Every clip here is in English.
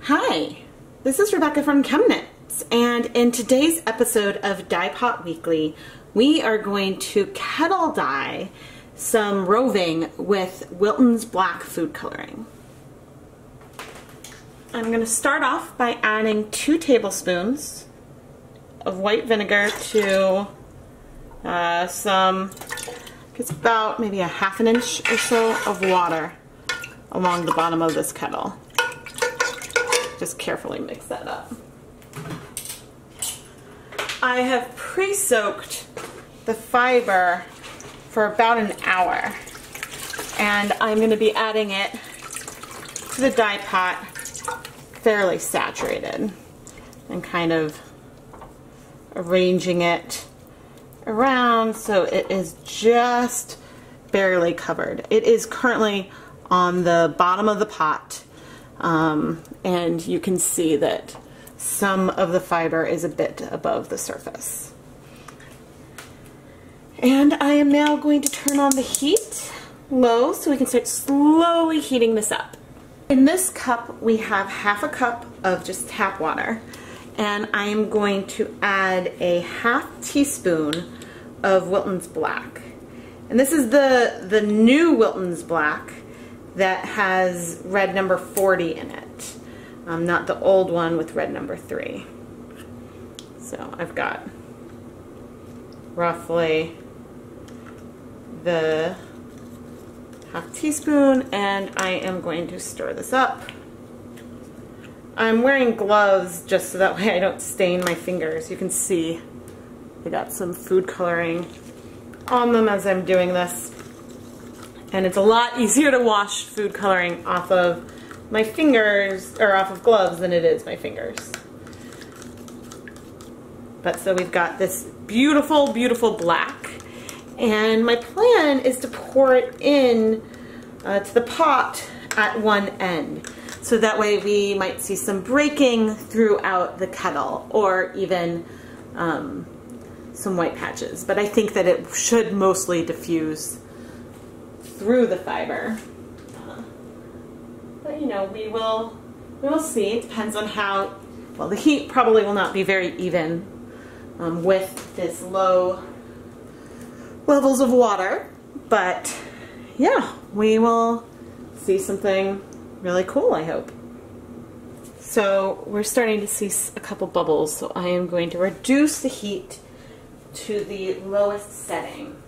Hi, this is Rebecca from ChemKnits, and in today's episode of Dyepot Weekly, we are going to kettle dye some roving with Wilton's black food coloring. I'm going to start off by adding 2 tablespoons of white vinegar to it's about maybe a ½ inch or so of water along the bottom of this kettle. Just carefully mix that up. I have pre-soaked the fiber for about an hour, and I'm going to be adding it to the dye pot fairly saturated and kind of arranging it around so it is just barely covered. It is currently on the bottom of the pot, and you can see that some of the fiber is a bit above the surface. And I am now going to turn on the heat low so we can start slowly heating this up. In this cup we have ½ cup of just tap water, and I am going to add a ½ teaspoon of Wilton's black. And this is the new Wilton's black that has red number 40 in it, not the old one with red number 3. So I've got roughly the ½ teaspoon, and I am going to stir this up. I'm wearing gloves just so that way I don't stain my fingers. You can see I got some food coloring on them as I'm doing this. And it's a lot easier to wash food coloring off of my fingers, or off of gloves, than it is my fingers. But so we've got this beautiful, beautiful black. And my plan is to pour it in to the pot at one end. So that way we might see some breaking throughout the kettle, or even some white patches. But I think that it should mostly diffuse through the fiber. But you know, we will see. It depends on how, well, the heat probably will not be very even with this low levels of water, but yeah, we will see something really cool, I hope. So we're starting to see a couple bubbles, so I am going to reduce the heat to the lowest setting.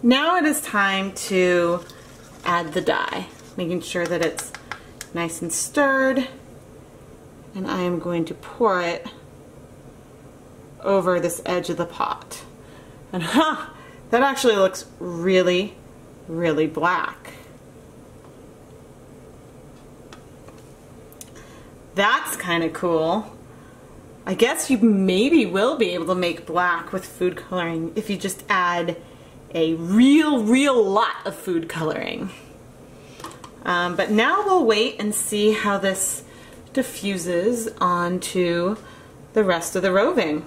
Now it is time to add the dye, making sure that it's nice and stirred, and I am going to pour it over this edge of the pot. And that actually looks really, really black. That's kind of cool. I guess you maybe will be able to make black with food coloring if you just add a real lot of food coloring. But now we'll wait and see how this diffuses onto the rest of the roving.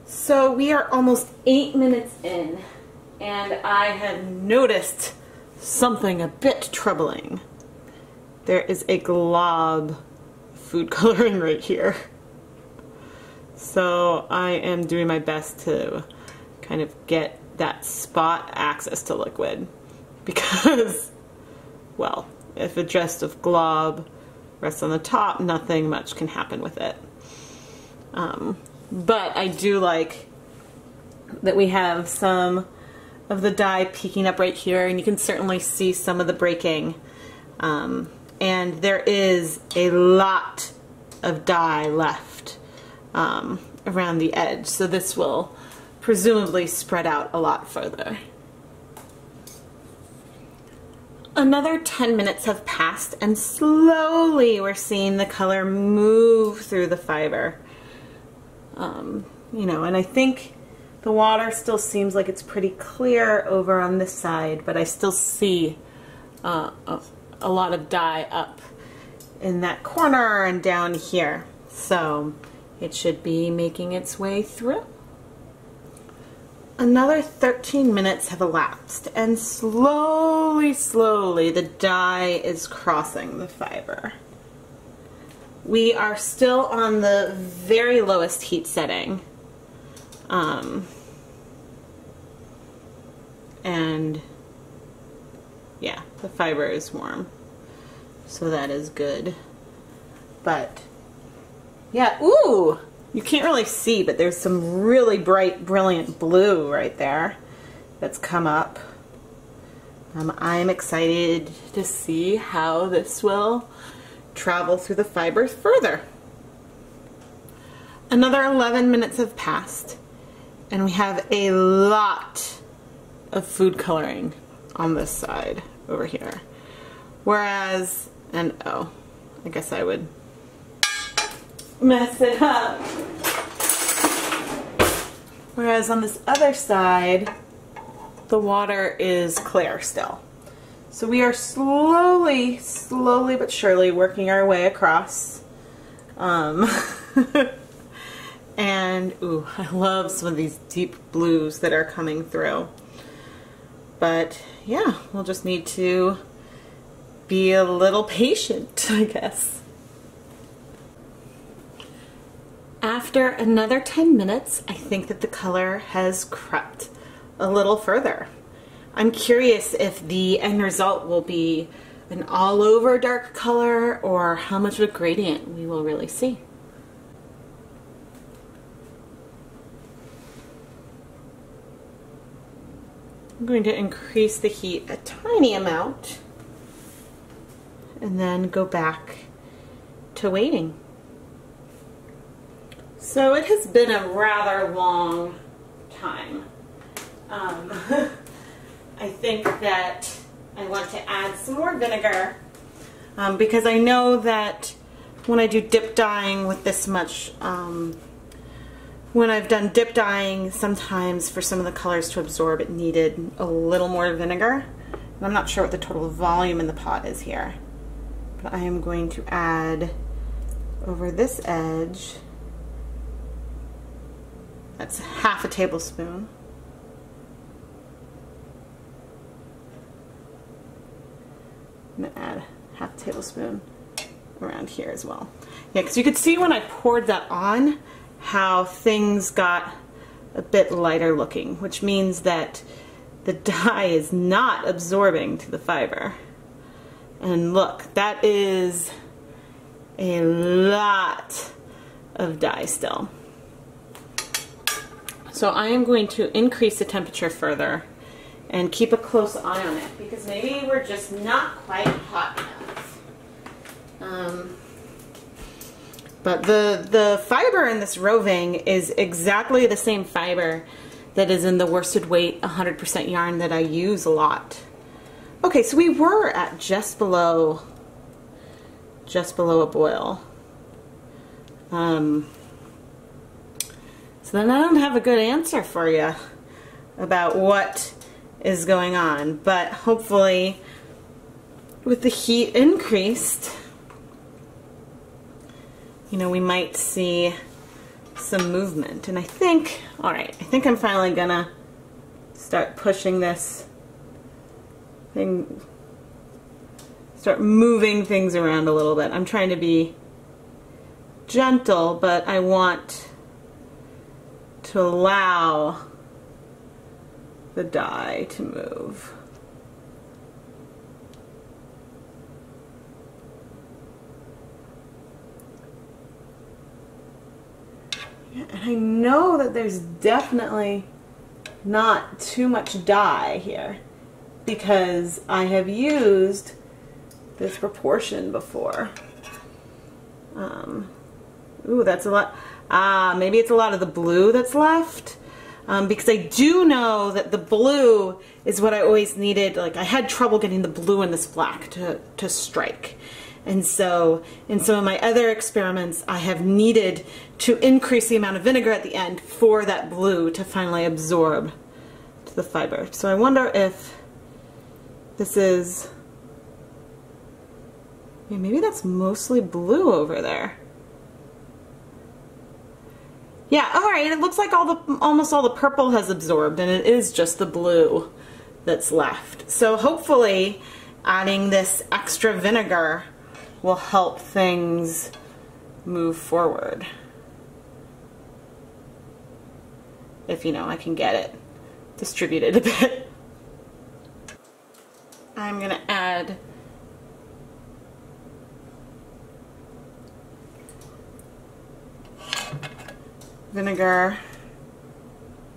So we are almost 8 minutes in, and I have noticed something a bit troubling. There is a glob of food coloring right here. So I am doing my best to kind of get that spot access to liquid, because, well, if a just of glob rests on the top, nothing much can happen with it. But I do like that we have some of the dye peeking up right here, and you can certainly see some of the breaking. And there is a lot of dye left around the edge, so this will presumably spread out a lot further. Another 10 minutes have passed, and slowly we're seeing the color move through the fiber. You know, and I think the water still seems like it's pretty clear over on this side, but I still see a lot of dye up in that corner and down here. So it should be making its way through. Another 13 minutes have elapsed, and slowly, slowly the dye is crossing the fiber. We are still on the very lowest heat setting. And yeah, the fiber is warm, so that is good. But yeah, ooh! You can't really see, but there's some really bright, brilliant blue right there that's come up. I'm excited to see how this will travel through the fibers further. Another 11 minutes have passed, and we have a lot of food coloring on this side over here. Whereas, and oh, I guess I would mess it up. Whereas on this other side, the water is clear still. So we are slowly but surely working our way across. And ooh, I love some of these deep blues that are coming through. But yeah, we'll just need to be a little patient, I guess. After another 10 minutes, I think that the color has crept a little further. I'm curious if the end result will be an all-over dark color or how much of a gradient we will really see. I'm going to increase the heat a tiny amount and then go back to waiting. So it has been a rather long time. I think that I want to add some more vinegar because I know that when I do dip dyeing with this much, when I've done dip dyeing, sometimes for some of the colors to absorb it needed a little more vinegar. And I'm not sure what the total volume in the pot is here. But I am going to add over this edge, that's half a tablespoon. I'm going to add half a tablespoon around here as well. Yeah, because you could see when I poured that on how things got a bit lighter looking, which means that the dye is not absorbing to the fiber. And look, that is a lot of dye still. So I am going to increase the temperature further and keep a close eye on it because maybe we're just not quite hot enough. But the fiber in this roving is exactly the same fiber that is in the worsted weight 100% yarn that I use a lot. Okay, so we were at just below a boil. So then I don't have a good answer for you about what is going on, but hopefully with the heat increased, you know, we might see some movement. And I think, all right, I think I'm finally gonna start pushing this thing, start moving things around a little bit. I'm trying to be gentle, but I want to allow the dye to move. Yeah, and I know that there's definitely not too much dye here because I have used this proportion before. Ooh, that's a lot. Maybe it's a lot of the blue that's left. Because I do know that the blue is what I always needed. Like, I had trouble getting the blue in this black to strike. And so in some of my other experiments, I have needed to increase the amount of vinegar at the end for that blue to finally absorb to the fiber. So I wonder if this is, yeah, maybe that's mostly blue over there. Yeah, all right, it looks like almost all the purple has absorbed, and it is just the blue that's left. So hopefully adding this extra vinegar will help things move forward. If, you know, I can get it distributed a bit. I'm gonna add vinegar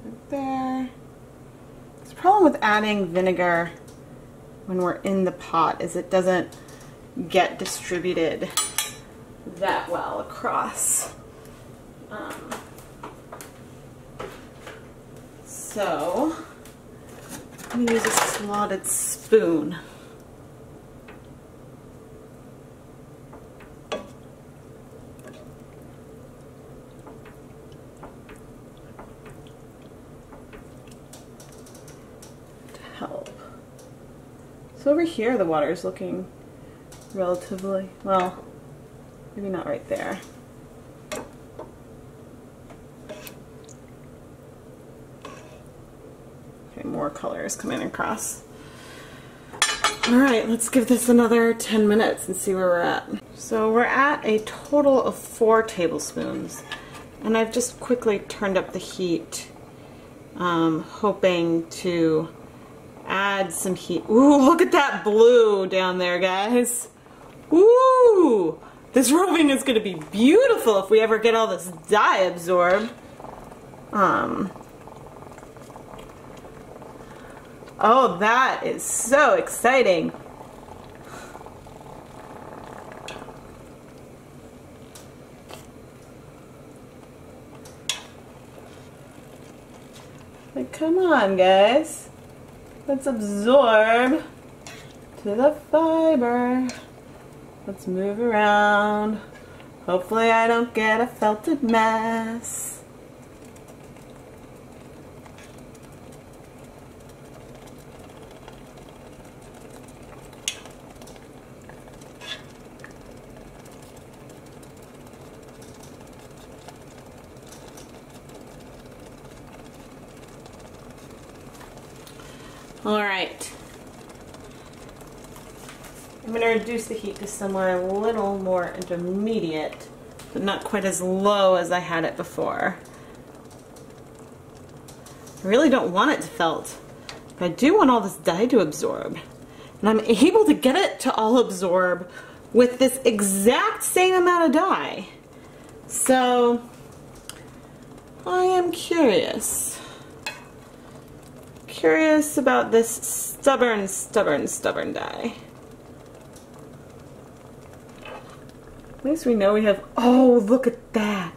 right there. The problem with adding vinegar when we're in the pot is it doesn't get distributed that well across. So I'm going to use a slotted spoon. Help. So over here the water is looking relatively, well, maybe not right there. Okay, more color is coming across. Alright, let's give this another 10 minutes and see where we're at. So we're at a total of 4 tablespoons, and I've just quickly turned up the heat, hoping to add some heat. Ooh, look at that blue down there, guys. Ooh, this roving is going to be beautiful if we ever get all this dye absorbed. Oh, that is so exciting. Like, come on, guys. Let's absorb to the fiber. Let's move around. Hopefully I don't get a felted mess. All right. I'm going to reduce the heat to somewhere a little more intermediate, but not quite as low as I had it before. I really don't want it to felt, but I do want all this dye to absorb. And I'm able to get it to all absorb with this exact same amount of dye. So, I am curious. Curious about this stubborn dye. At least we know we have, oh, look at that.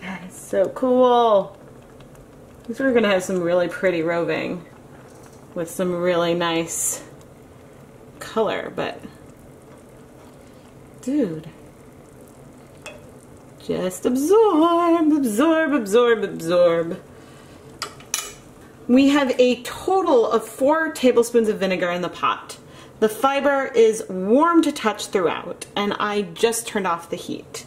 That is so cool. I guess we're gonna have some really pretty roving with some really nice color, but dude, just absorb, absorb, absorb, absorb. We have a total of 4 tablespoons of vinegar in the pot. The fiber is warm to touch throughout, and I just turned off the heat.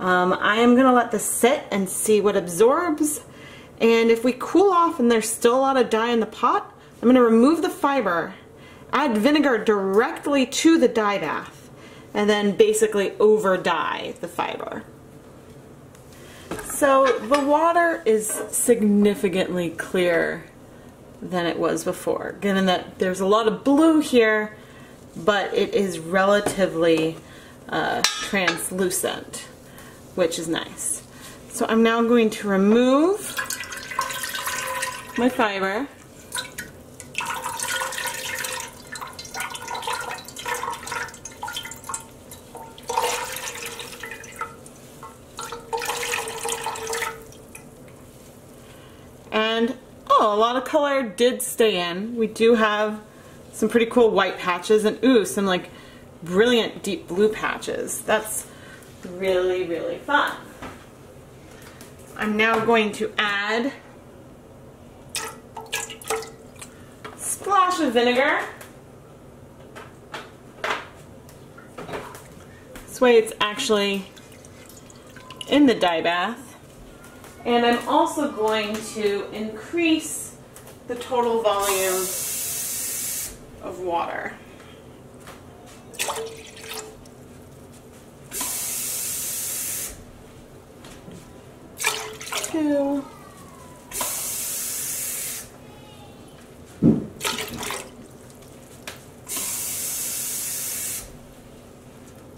I am going to let this sit and see what absorbs, and if we cool off and there's still a lot of dye in the pot, I'm going to remove the fiber, add vinegar directly to the dye bath, and then basically over dye the fiber. So the water is significantly clearer than it was before, given that there's a lot of blue here, but it is relatively translucent, which is nice. So I'm now going to remove my fiber. And oh, a lot of color did stay in. We do have some pretty cool white patches and ooh, some like brilliant deep blue patches. That's really, really fun. I'm now going to add a splash of vinegar. This way it's actually in the dye bath. And I'm also going to increase the total volume of water. Two.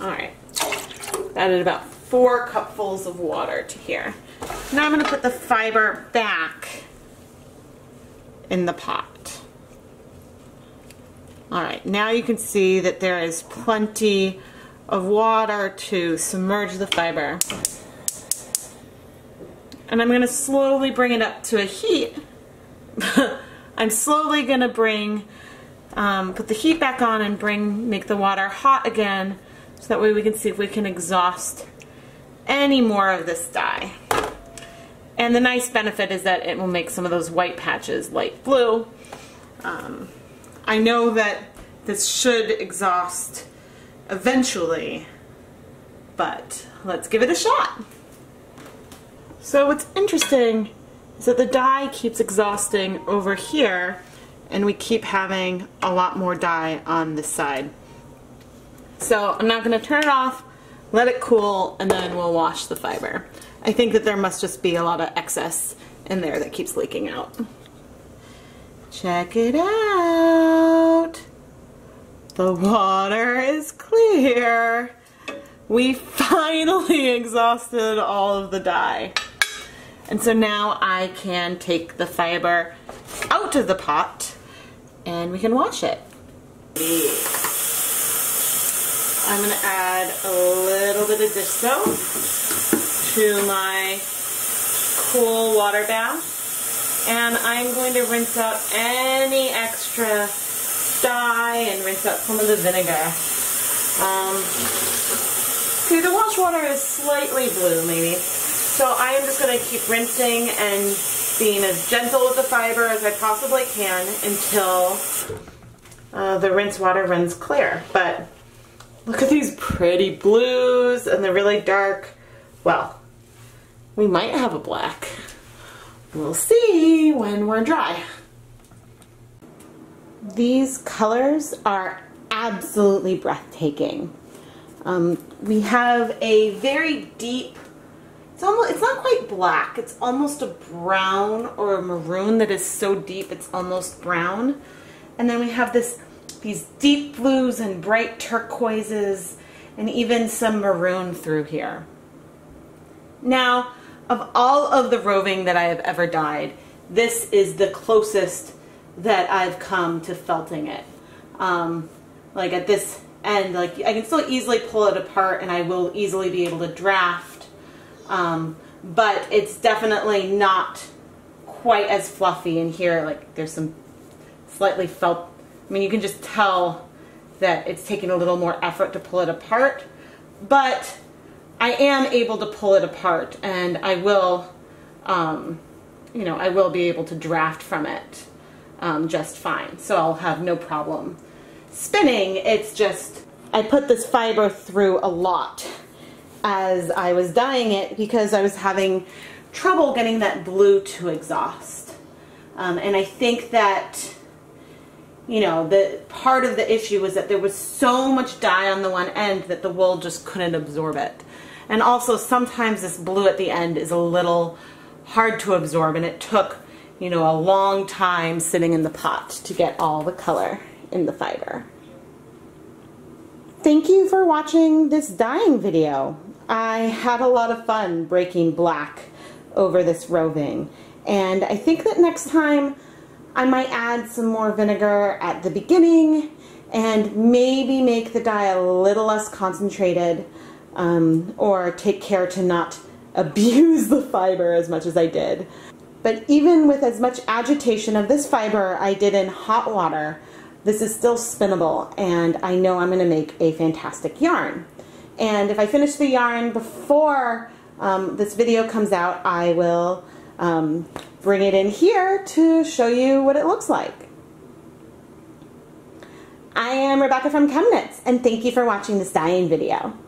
Alright, added about 4 cupfuls of water to here. Now I'm going to put the fiber back in the pot. Alright, now you can see that there is plenty of water to submerge the fiber. And I'm going to slowly bring it up to a heat. I'm slowly going to put the heat back on and make the water hot again, so that way we can see if we can exhaust any more of this dye. And the nice benefit is that it will make some of those white patches light blue. I know that this should exhaust eventually, but let's give it a shot. So what's interesting is that the dye keeps exhausting over here, and we keep having a lot more dye on this side. So I'm not going to turn it off, let it cool, and then we'll wash the fiber. I think that there must just be a lot of excess in there that keeps leaking out. Check it out! The water is clear! We finally exhausted all of the dye. And so now I can take the fiber out of the pot and we can wash it. I'm going to add a little bit of dish soap to my cool water bath, and I'm going to rinse out any extra dye and rinse out some of the vinegar. See, the wash water is slightly blue maybe, so I am just going to keep rinsing and being as gentle with the fiber as I possibly can until the rinse water runs clear. But look at these pretty blues, and they're really dark. Well, we might have a black. We'll see when we're dry. These colors are absolutely breathtaking. We have a very deep, it's not quite black, it's almost a brown or a maroon that is so deep it's almost brown. And then we have these deep blues and bright turquoises and even some maroon through here. Now, of all of the roving that I have ever dyed, this is the closest that I've come to felting it. Like at this end, like I can still easily pull it apart and I will easily be able to draft, but it's definitely not quite as fluffy in here. Like there's some slightly felt, I mean you can just tell that it's taking a little more effort to pull it apart, but I am able to pull it apart, and I will, you know, I will be able to draft from it just fine. So I'll have no problem spinning. It's just, I put this fiber through a lot as I was dyeing it because I was having trouble getting that blue to exhaust. And I think that, you know, the part of the issue was that there was so much dye on the one end that the wool just couldn't absorb it. And also sometimes this blue at the end is a little hard to absorb, and it took, you know, a long time sitting in the pot to get all the color in the fiber. Thank you for watching this dyeing video. I had a lot of fun breaking black over this roving, and I think that next time I might add some more vinegar at the beginning and maybe make the dye a little less concentrated, or take care to not abuse the fiber as much as I did. But even with as much agitation of this fiber I did in hot water, this is still spinnable, and I know I'm going to make a fantastic yarn. And if I finish the yarn before this video comes out, I will bring it in here to show you what it looks like. I am Rebecca from ChemKnits, and thank you for watching this dyeing video.